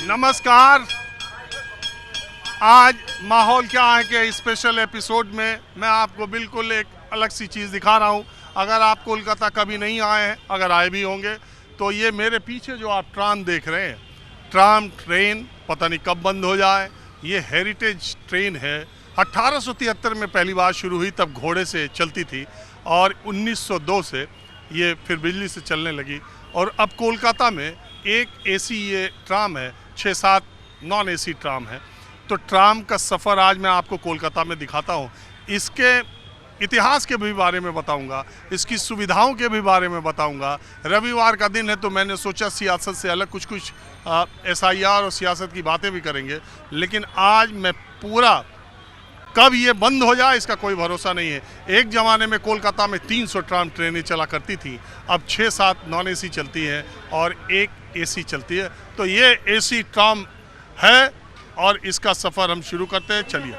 नमस्कार। आज माहौल क्या है के स्पेशल एपिसोड में मैं आपको बिल्कुल एक अलग सी चीज़ दिखा रहा हूँ। अगर आप कोलकाता कभी नहीं आए हैं, अगर आए भी होंगे, तो ये मेरे पीछे जो आप ट्राम देख रहे हैं, ट्राम ट्रेन पता नहीं कब बंद हो जाए। ये हेरिटेज ट्रेन है। 1873 में पहली बार शुरू हुई, तब घोड़े से चलती थी, और 1902 से ये फिर बिजली से चलने लगी। और अब कोलकाता में एक एसी ये ट्राम है, 6-7 नॉन एसी ट्राम है। तो ट्राम का सफ़र आज मैं आपको कोलकाता में दिखाता हूँ। इसके इतिहास के भी बारे में बताऊंगा, इसकी सुविधाओं के भी बारे में बताऊंगा। रविवार का दिन है तो मैंने सोचा सियासत से अलग कुछ SIR और सियासत की बातें भी करेंगे। लेकिन आज मैं पूरा, कब ये बंद हो जाए इसका कोई भरोसा नहीं है। एक ज़माने में कोलकाता में 300 ट्राम ट्रेनें चला करती थी, अब 6-7 नॉन एसी चलती हैं और एक एसी चलती है। तो ये एसी ट्राम है और इसका सफ़र हम शुरू करते हैं। चलिए।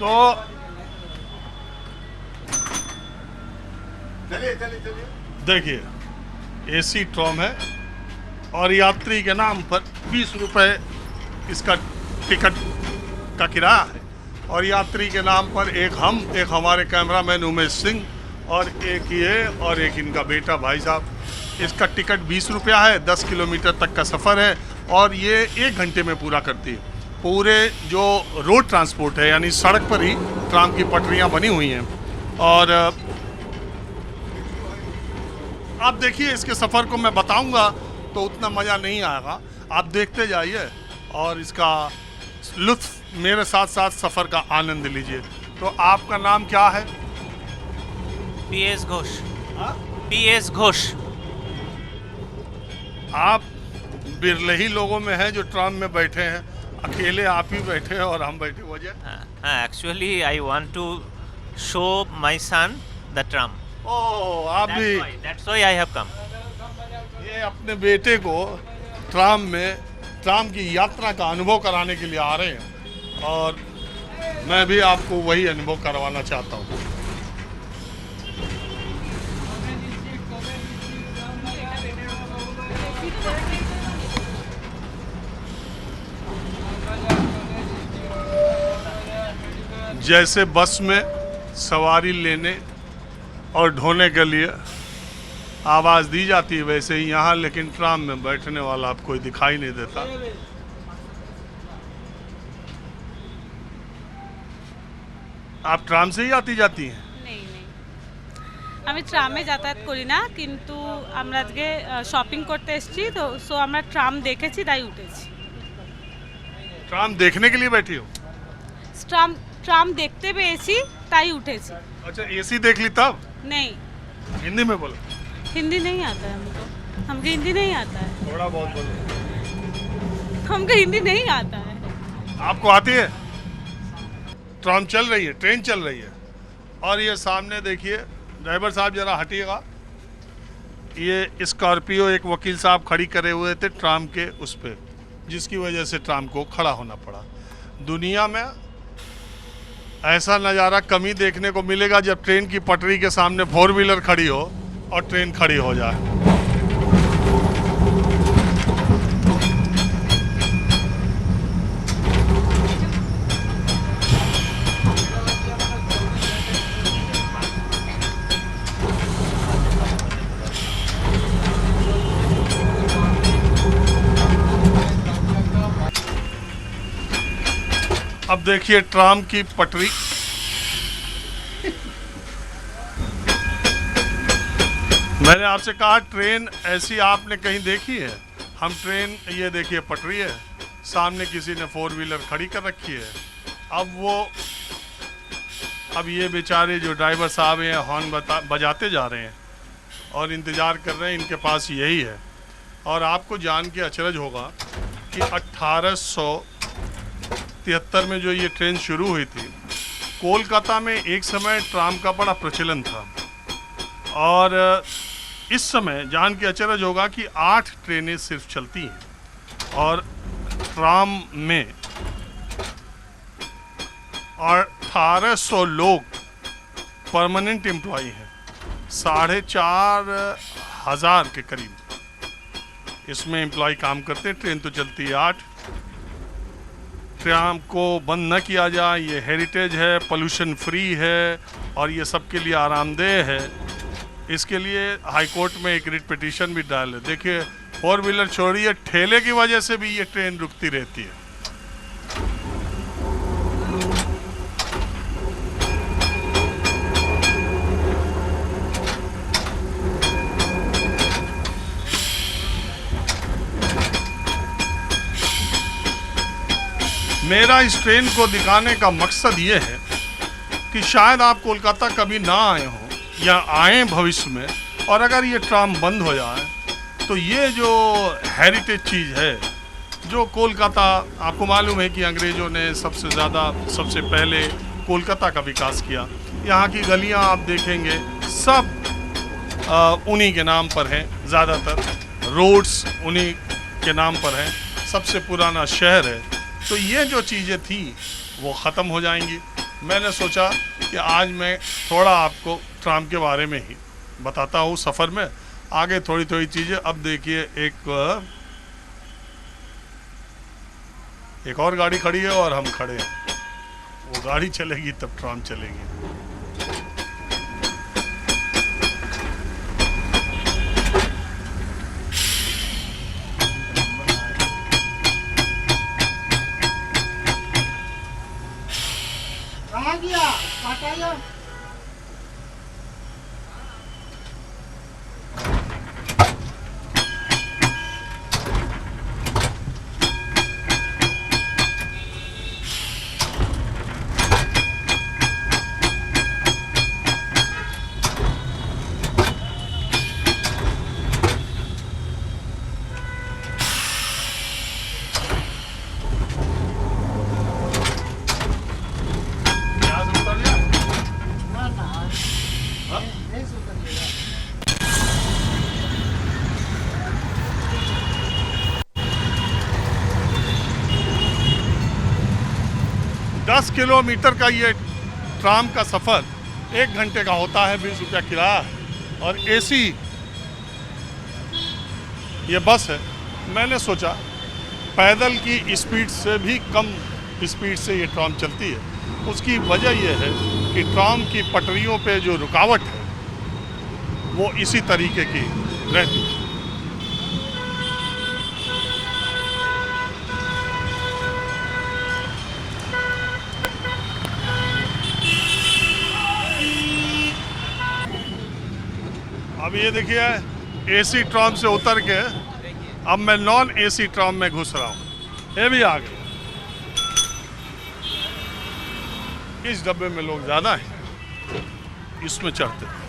तो देखिए, एसी ट्राम है और यात्री के नाम पर 20 रुपये इसका टिकट का किराया है। और यात्री के नाम पर एक हमारे कैमरामैन उमेश सिंह, और एक ये, और एक इनका बेटा भाई साहब। इसका टिकट 20 रुपया है। 10 किलोमीटर तक का सफ़र है और ये 1 घंटे में पूरा करती है। पूरे जो रोड ट्रांसपोर्ट है, यानी सड़क पर ही ट्राम की पटरियाँ बनी हुई हैं। और आप देखिए, इसके सफ़र को मैं बताऊंगा तो उतना मज़ा नहीं आएगा। आप देखते जाइए और इसका लुत्फ़ मेरे साथ साथ सफ़र का आनंद लीजिए। तो आपका नाम क्या है? PS घोष। PS घोष। आप बिरले ही लोगों में हैं जो ट्राम में बैठे हैं। अकेले आप ही बैठे हैं और हम बैठे, वजह? Actually I want to show my son the tram. Oh, आप भी? That's why I have come. ये अपने बेटे को ट्राम की यात्रा का अनुभव कराने के लिए आ रहे हैं, और मैं भी आपको वही अनुभव करवाना चाहता हूँ। जैसे बस में सवारी लेने और ढोने के लिए आवाज़ दी जाती है, वैसे ही यहाँ, लेकिन ट्राम में बैठने वाला आप कोई दिखाई नहीं देता। आप ट्राम से ही आती जाती हैं? नहीं, আমি ট্রামে যাতায়াত করি না, কিন্তু আমরা আজকে শপিং করতে এসেছি, তো সো আমরা ট্রাম দেখেছি তাই উঠেছি। ट्राम देखने के लिए बैठी हो? ট্রাম দেখতে পেয়েছি তাই উঠেছি। अच्छा, एसी देख ली तब? नहीं, हिंदी में बोलो। हिंदी नहीं आता है हमको हिंदी नहीं आता है। थोड़ा बहुत बोलो। हमको हिंदी नहीं आता है। आपको आती है? ट्राम चल रही है, ट्रेन चल रही है। और ये सामने देखिए, ड्राइवर साहब जरा हटिएगा। ये स्कॉर्पियो एक वकील साहब खड़ी करे हुए थे ट्राम के उस पे, जिसकी वजह से ट्राम को खड़ा होना पड़ा। दुनिया में ऐसा नज़ारा कम ही देखने को मिलेगा जब ट्रेन की पटरी के सामने 4 व्हीलर खड़ी हो और ट्रेन खड़ी हो जाए। अब देखिए ट्राम की पटरी। मैंने आपसे कहा ट्रेन ऐसी आपने कहीं देखी है? हम ट्रेन, ये देखिए पटरी है, सामने किसी ने 4 व्हीलर खड़ी कर रखी है। अब ये बेचारे जो ड्राइवर साहब हैं हॉर्न बजाते जा रहे हैं और इंतज़ार कर रहे हैं, इनके पास यही है। और आपको जान के अचरज होगा कि 1873 में जो ये ट्रेन शुरू हुई थी, कोलकाता में एक समय ट्राम का बड़ा प्रचलन था। और इस समय जान के अचरज होगा कि 8 ट्रेनें सिर्फ चलती हैं, और ट्राम में 1800 लोग परमानेंट एम्प्लॉई हैं। 4,500 के करीब इसमें एम्प्लॉय काम करते हैं। ट्रेन तो चलती है 8। ट्राम को बंद न किया जाए, ये हेरिटेज है, पोल्यूशन फ्री है और ये सबके लिए आरामदेह है। इसके लिए हाई कोर्ट में एक रिट पिटीशन भी डाले। देखिए 4 व्हीलर छोड़िए, ठेले की वजह से भी ये ट्रेन रुकती रहती है। मेरा इस ट्रेन को दिखाने का मकसद ये है कि शायद आप कोलकाता कभी ना आए हों या आए भविष्य में, और अगर ये ट्राम बंद हो जाए तो ये जो हेरिटेज चीज़ है, जो कोलकाता, आपको मालूम है कि अंग्रेज़ों ने सबसे पहले कोलकाता का विकास किया। यहाँ की गलियाँ आप देखेंगे सब उन्हीं के नाम पर हैं, ज़्यादातर रोड्स उन्हीं के नाम पर हैं, सबसे पुराना शहर है। तो ये जो चीज़ें थी वो ख़त्म हो जाएंगी। मैंने सोचा कि आज मैं थोड़ा आपको ट्राम के बारे में ही बताता हूँ सफ़र में, आगे थोड़ी थोड़ी चीज़ें। अब देखिए एक और गाड़ी खड़ी है और हम खड़े हैं। वो गाड़ी चलेगी तब ट्राम चलेगी। कहाँ गया? हटाइए। ना ना, नहीं सुधरिएगा। 10 किलोमीटर का ये ट्राम का सफ़र 1 घंटे का होता है। 20 रुपया किराया है और एसी ये बस है। मैंने सोचा पैदल की स्पीड से भी कम स्पीड से ये ट्राम चलती है। उसकी वजह यह है कि ट्राम की पटरियों पे जो रुकावट है वो इसी तरीके की रहती है। अब ये देखिए एसी ट्राम से उतर के अब मैं नॉन एसी ट्राम में घुस रहा हूँ। ये भी आ गया। इस डब्बे में लोग ज़्यादा हैं, इसमें चढ़ते हैं।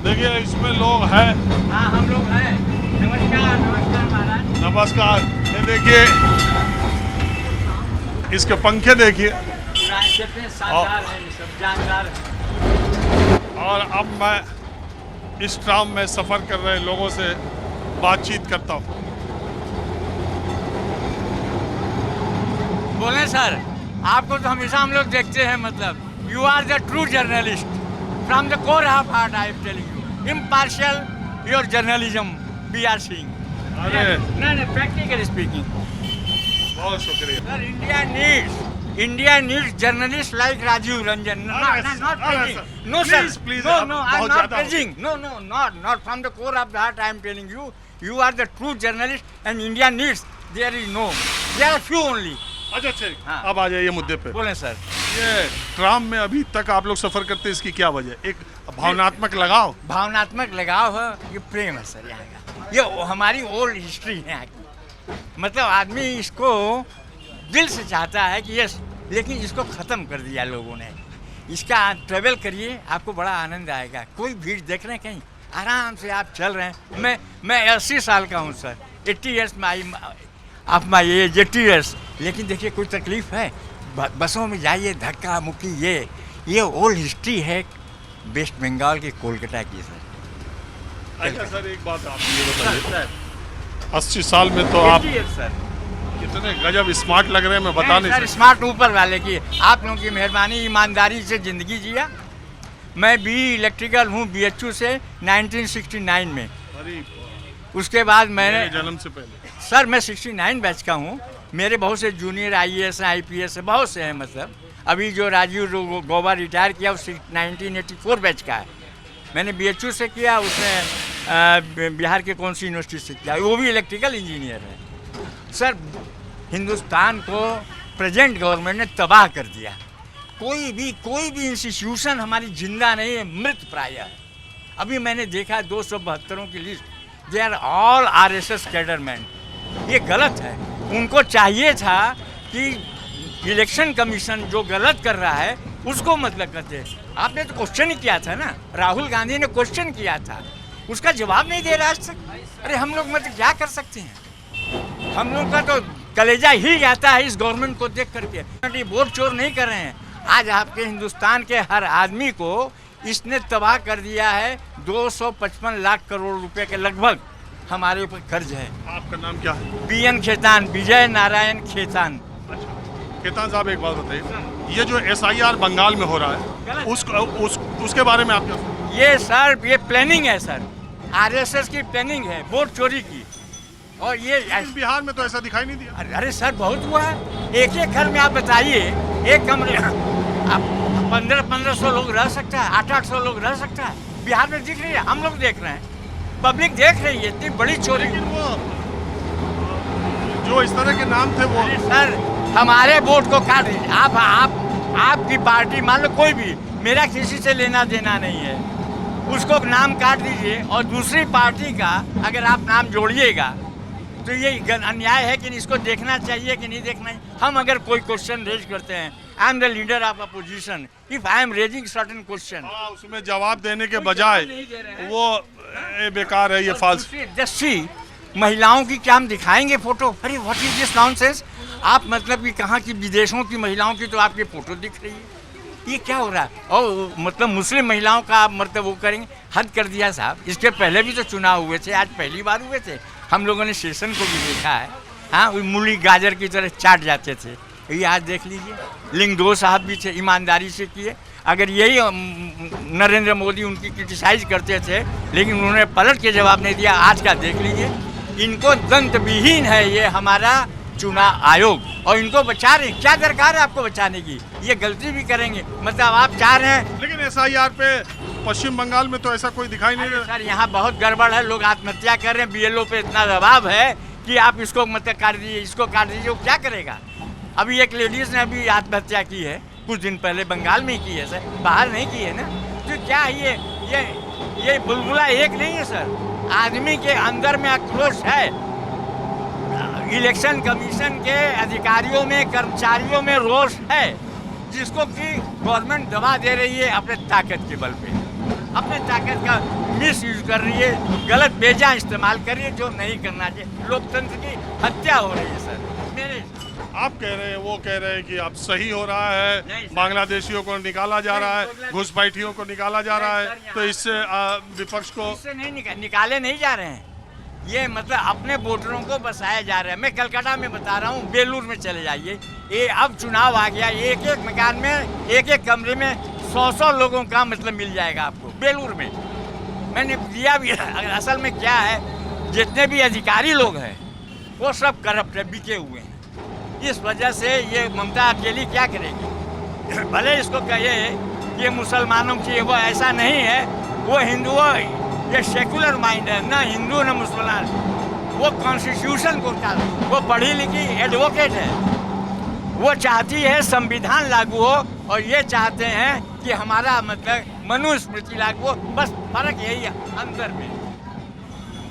देखिए इसमें लोग हैं। हाँ हम लोग हैं। नमस्कार नमस्कार महाराज। नमस्कार। ये देखिए इसके पंखे देखिए। कितने शानदार हैं, ये सब जानदार हैं। और अब मैं इस ट्राम में सफ़र कर रहे लोगों से बातचीत करता हूँ। बोले सर, आपको तो हमेशा हम लोग देखते हैं, मतलब you are the true journalist from the core of heart. I am telling you, impartial your journalism we are seeing. अरे नहीं प्रैक्टिकली स्पीकिंग। बहुत शुक्रिया। Sir, India needs journalists like Rajiv Ranjan. Not preaching. No, sir. Please, No, I'm बहुत not ज़्यादा हो preaching. No, not from the core of the heart. I am telling you, you are the true journalist, and India needs. There are few only. अच्छा ठीक। हाँ। अब आ जाइए मुद्दे पे। बोले सर। ये ट्राम में अभी तक आप लोग सफ़र करते हैं, इसकी क्या वजह? एक भावनात्मक लगाव। भावनात्मक लगाव है, ये प्रेम है सर यहाँ का। ये हमारी ओल्ड हिस्ट्री है यहाँ की। मतलब आदमी इसको दिल से चाहता है कि यस, लेकिन इसको ख़त्म कर दिया लोगों ने। इसका ट्रेवल करिए, आपको बड़ा आनंद आएगा। कोई भीड़ देख रहे हैं कहीं, आराम से आप चल रहे हैं। मैं 80 साल का हूँ सर, 80 ईयर्स में ऑफ माई एज 80 years। लेकिन देखिए कोई तकलीफ है, बसों में जाइए धक्का मुक्की, ये ओल्ड हिस्ट्री है वेस्ट बंगाल के कोलकाता की सर। अच्छा सर, एक बात आप ये बताइए, 80 साल में तो आप सर कितने गजब स्मार्ट लग रहे हैं, मैं बता नहीं सर, सकता। स्मार्ट ऊपर वाले की, आप लोगों की मेहरबानी, ईमानदारी से ज़िंदगी जिया। मैं बी इलेक्ट्रिकल हूँ BHU से 1969 में। अरे उसके बाद मैंने मेरे जन्म से पहले। सर मैं 69 बैच का हूँ। मेरे बहुत से जूनियर IAS हैं, IPS हैं, बहुत से हैं। मतलब अभी जो राजीव गौबा रिटायर किया वो 1984 बैच का है। मैंने BHU से किया, उसने बिहार के कौन सी यूनिवर्सिटी से किया, वो भी इलेक्ट्रिकल इंजीनियर है। सर हिंदुस्तान को प्रेजेंट गवर्नमेंट ने तबाह कर दिया। कोई भी इंस्टीट्यूशन हमारी जिंदा नहीं है, मृत प्राय है। अभी मैंने देखा 272 की list, they are all RSS cadre man. ये गलत है। उनको चाहिए था कि इलेक्शन कमीशन जो गलत कर रहा है उसको मतलब करते। आपने तो क्वेश्चन ही किया था ना, राहुल गांधी ने क्वेश्चन किया था, उसका जवाब नहीं दे रहा आज तक। अरे हम लोग मतलब क्या कर सकते हैं? हम लोग का तो कलेजा ही जाता है इस गवर्नमेंट को देख करके। वोट चोर नहीं कर रहे हैं। आज आपके हिंदुस्तान के हर आदमी को इसने तबाह कर दिया है। 255 लाख करोड़ रुपए के लगभग हमारे ऊपर कर्ज है। आपका नाम क्या है? PN खेतान, विजय नारायण खेतान। अच्छा खेतान साहब, एक बात बताइए, ये जो SIR बंगाल में हो रहा है उसके बारे में आप क्या सोचते हैं? ये सर ये प्लानिंग है सर, RSS की प्लानिंग है वोट चोरी की। और ये बिहार में तो ऐसा दिखाई नहीं दिया। अरे सर बहुत हुआ है। एक घर में आप बताइए, एक कमरे आप 1500 लोग रह सकता है, 800 लोग रह सकता है। बिहार में दिख रही है, हम लोग देख रहे हैं, पब्लिक देख रही है इतनी बड़ी चोरी। लेकिन वो जो इस तरह के नाम थे वो सर हमारे वोट को काट दीजिए। आपकी पार्टी मान लो कोई भी, मेरा किसी से लेना देना नहीं है, उसको नाम काट दीजिए और दूसरी पार्टी का अगर आप नाम जोड़िएगा तो ये अन्याय है कि इसको देखना चाहिए कि नहीं देखना चाहिए। हम अगर कोई क्वेश्चन रेज करते हैं, I am the leader of opposition, if I am raising certain question, उसमें जवाब देने के बजाय वो बेकार है, ये फाल्स। जस्सी महिलाओं की क्या हम दिखाएंगे फोटो? अरे व्हाट इज दिस नॉनसेंस? आप मतलब कि कहाँ की विदेशों की महिलाओं की तो आपकी फोटो दिख रही है, ये क्या हो रहा है? और मतलब मुस्लिम महिलाओं का आप मतलब वो करेंगे, हद कर दिया साहब। इसके पहले भी तो चुनाव हुए थे, आज पहली बार हुए थे। हम लोगों ने सेशन को भी देखा है, हाँ मूली गाजर की तरह चाट जाते थे। ये आज देख लीजिए, लिंगदो साहब भी थे, ईमानदारी से किए। अगर यही नरेंद्र मोदी उनकी क्रिटिसाइज करते थे लेकिन उन्होंने पलट के जवाब नहीं दिया, आज का देख लीजिए। इनको दंत विहीन है ये हमारा चुनाव आयोग, और इनको बचा रहे। क्या दरकार है आपको बचाने की? ये गलती भी करेंगे, मतलब आप चाह रहे हैं। लेकिन SIR पे पश्चिम बंगाल में तो ऐसा कोई दिखाई नहीं दे। सर यहाँ बहुत गड़बड़ है, लोग आत्महत्या कर रहे हैं। BLO पे इतना दबाव है कि आप इसको मतलब काट दीजिए, इसको काट दीजिए, वो क्या करेगा? अभी एक लेडीज ने अभी आत्महत्या की है कुछ दिन पहले, बंगाल में ही की है सर, बाहर नहीं की है ना। तो क्या ये बुलबुला एक नहीं है सर, आदमी के अंदर में आक्रोश है। इलेक्शन कमीशन के अधिकारियों में, कर्मचारियों में रोष है, जिसको कि गवर्नमेंट दबा दे रही है अपने ताकत के बल पे, अपने ताकत का मिस यूज कर रही है, गलत बेजा इस्तेमाल कर रही है, जो नहीं करना चाहिए। लोकतंत्र की हत्या हो रही है सर। मेरे आप कह रहे हैं, वो कह रहे हैं कि अब सही हो रहा है, बांग्लादेशियों को निकाला जा रहा है, घुसपैठियों को निकाला जा रहा है, तो इससे विपक्ष को इससे नहीं निकाले नहीं जा रहे हैं। ये मतलब अपने वोटरों को बसाया जा रहा है। मैं कलकत्ता में बता रहा हूँ, बेलूर में चले जाइए, ये अब चुनाव आ गया, एक एक मकान में, एक एक कमरे में 100 लोगों का मतलब मिल जाएगा आपको बेलूर में। मैंने दिया भी। असल में क्या है, जितने भी अधिकारी लोग हैं वो सब करप्ट है, बिके हुए हैं। इस वजह से ये ममता अकेली क्या करेगी? भले इसको कहे कि ये मुसलमानों की, वो ऐसा नहीं है, वो हिंदुओं, ये सेकुलर माइंड है, ना हिंदू ना मुसलमान। वो कॉन्स्टिट्यूशन को, वो पढ़ी लिखी एडवोकेट है, वो चाहती है संविधान लागू हो, और ये चाहते हैं कि हमारा मतलब मनुस्मृति लागू हो। बस फर्क यही है अंदर में।